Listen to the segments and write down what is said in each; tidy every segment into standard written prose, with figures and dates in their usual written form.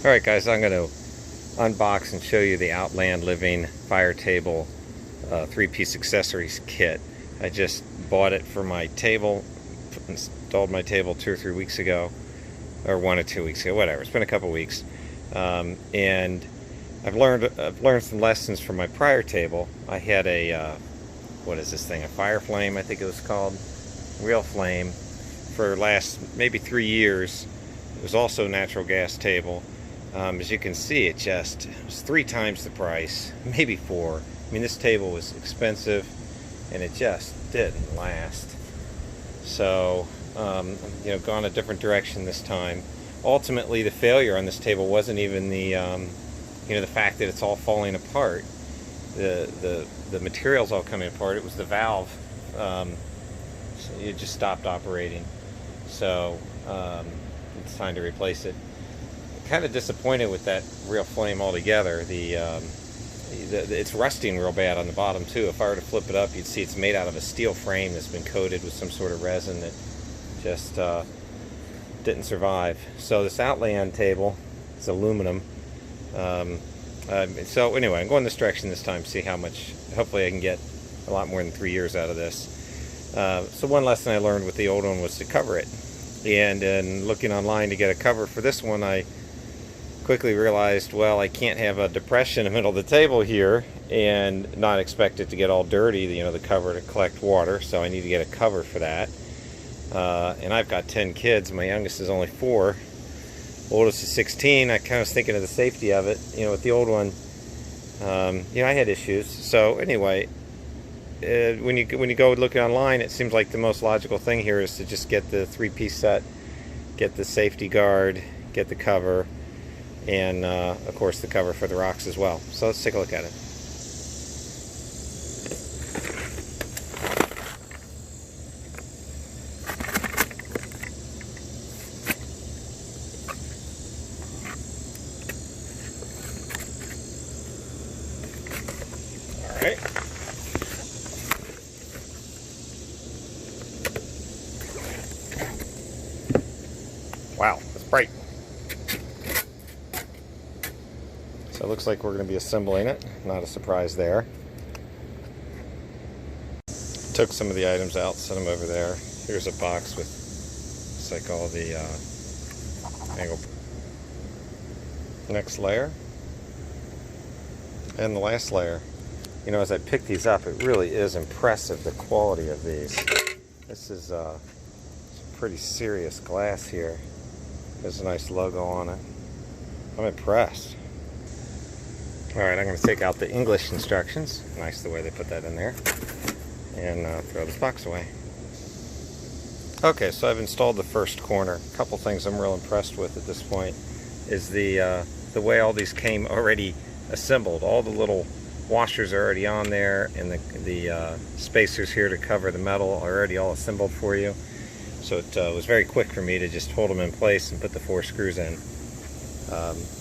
Alright guys, I'm going to unbox and show you the Outland Living fire table 3-piece accessories kit. I just bought it for my table, installed my table 2 or 3 weeks ago, or 1 or 2 weeks ago, whatever. It's been a couple weeks, and I've learned some lessons from my prior table. I had a what is this thing? A Fire Flame, I think it was called, Real Flame, for last maybe 3 years. It was also a natural gas table. As you can see, it was 3 times the price, maybe 4. I mean, this table was expensive, and it just didn't last. So, gone a different direction this time. Ultimately, the failure on this table wasn't even the, the fact that it's all falling apart. The material's all coming apart. It was the valve. So it just stopped operating. So it's time to replace it. Kind of disappointed with that Real Flame altogether. It's rusting real bad on the bottom too. If I were to flip it up, you'd see it's made out of a steel frame that's been coated with some sort of resin that just didn't survive. So this Outland table is aluminum. So anyway, I'm going this direction this time. See how much. Hopefully, I can get a lot more than 3 years out of this. So one lesson I learned with the old one was to cover it. And in looking online to get a cover for this one, I quickly realized, well, I can't have a depression in the middle of the table here and not expect it to get all dirty, the cover to collect water, so I need to get a cover for that. And I've got 10 kids. My youngest is only 4. Oldest is 16. I kind of was thinking of the safety of it. With the old one, I had issues. So anyway, when you go looking online, it seems like the most logical thing here is to just get the 3-piece set, get the safety guard, get the cover, and of course the cover for the rocks as well. So let's take a look at it. All right. Wow, that's bright. So it looks like we're going to be assembling it. Not a surprise there. Took some of the items out, set them over there. Here's a box with, looks like all the angle. Next layer. And the last layer. As I pick these up, it really is impressive, the quality of these. This is some pretty serious glass here. There's a nice logo on it. I'm impressed. Alright, I'm going to take out the English instructions. Nice the way they put that in there. And throw this box away. Okay, so I've installed the first corner. A couple things I'm real impressed with at this point is the way all these came already assembled. All the little washers are already on there, and the spacers here to cover the metal are already all assembled for you. So it was very quick for me to just hold them in place and put the 4 screws in.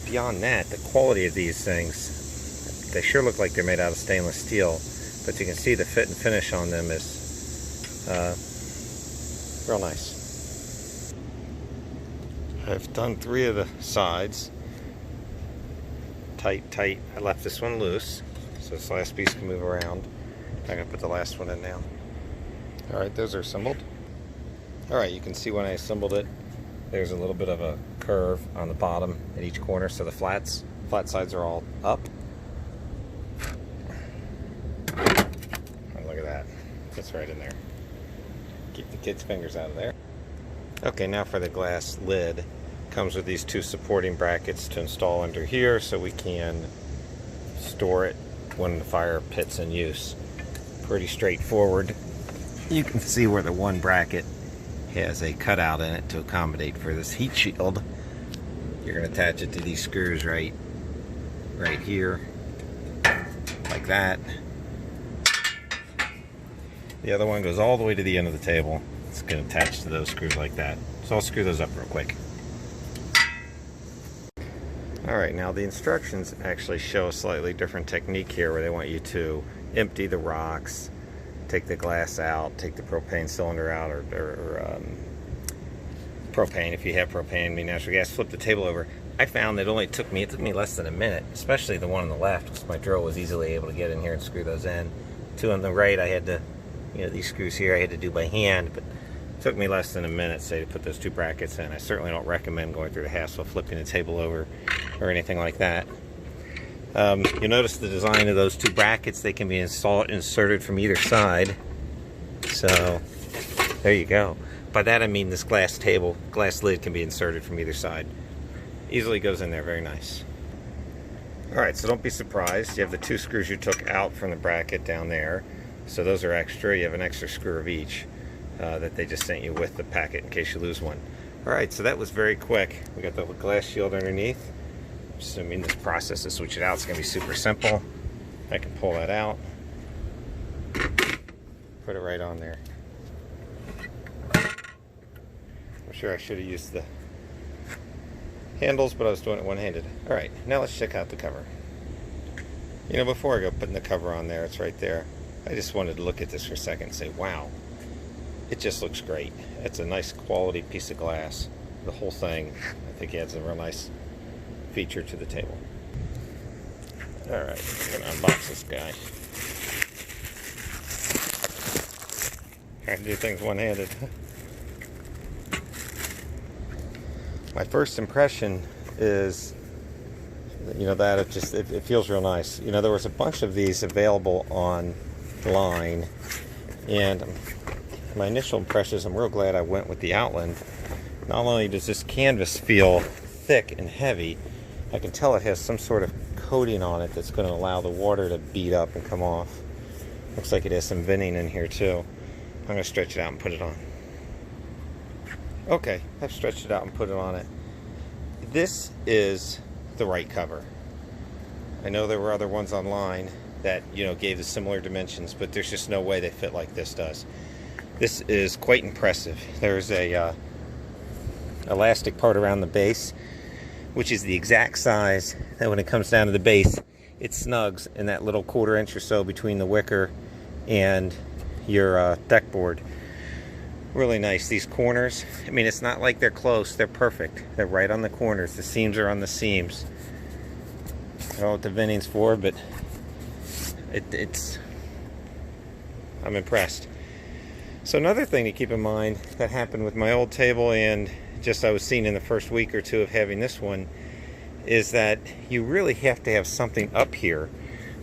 Beyond that, the quality of these things, they sure look like they're made out of stainless steel, but you can see the fit and finish on them is real nice. I've done 3 of the sides. Tight. I left this one loose, so this last piece can move around. I'm going to put the last one in now. Alright, those are assembled. Alright, you can see when I assembled it, there's a little bit of a curve on the bottom at each corner, so the flat sides are all up. And look at that. Fits right in there. Keep the kids' fingers out of there. Okay, now for the glass lid. Comes with these 2 supporting brackets to install under here so we can store it when the fire pit's in use. Pretty straightforward. You can see where the one bracket has a cutout in it to accommodate for this heat shield. You're going to attach it to these screws right here, like that. The other one goes all the way to the end of the table. It's going to attach to those screws like that. So I'll screw those up real quick. Alright, now the instructions actually show a slightly different technique here where they want you to empty the rocks, take the glass out, take the propane cylinder out, or propane if you have propane, natural gas, flip the table over, I found that it took me less than a minute, especially the one on the left, because my drill was easily able to get in here and screw those in. Two on the right, I had to, these screws here I had to do by hand, but it took me less than a minute, say, to put those two brackets in. I certainly don't recommend going through the hassle of flipping the table over or anything like that. You'll notice the design of those two brackets. They can be inserted from either side. So, there you go. By that I mean this glass lid can be inserted from either side. Easily goes in there, very nice. Alright, so don't be surprised. You have the two screws you took out from the bracket down there. So those are extra. You have an extra screw of each that they just sent you with the packet in case you lose one. Alright, so that was very quick. We got the glass shield underneath. Assuming this process to switch it out is going to be super simple. I can pull that out. Put it right on there. I'm sure I should have used the handles, but I was doing it one-handed. Alright, now let's check out the cover. Before I go putting the cover on there, it's right there. I just wanted to look at this for a second and say, wow, it just looks great. It's a nice quality piece of glass. The whole thing, I think, adds a real nice feature to the table. Alright, I'm going to unbox this guy. Trying to do things one-handed. My first impression is, that it feels real nice. There was a bunch of these available online, and my initial impression is I'm real glad I went with the Outland. Not only does this canvas feel thick and heavy, I can tell it has some sort of coating on it that's going to allow the water to bead up and come off. Looks like it has some venting in here too. I'm going to stretch it out and put it on. Okay, I've stretched it out and put it on it. This is the right cover. I know there were other ones online that, gave the similar dimensions, but there's just no way they fit like this does. This is quite impressive. There's a elastic part around the base, which is the exact size that when it comes down to the base, it snugs in that little 1/4 inch or so between the wicker and your deck board. Really nice. These corners, it's not like they're close, they're perfect. They're right on the corners. The seams are on the seams. I don't know what the venting's for, but I'm impressed. So another thing to keep in mind that happened with my old table, and just I was seeing in the first week or two of having this one, is that you really have to have something up here.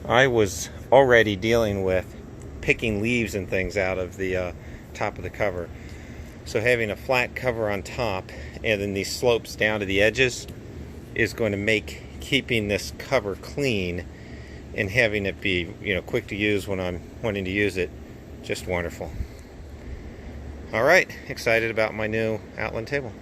I was already dealing with picking leaves and things out of the top of the cover. So having a flat cover on top and then these slopes down to the edges is going to make keeping this cover clean and having it be, quick to use when I'm wanting to use it, just wonderful. Alright, excited about my new Outland table.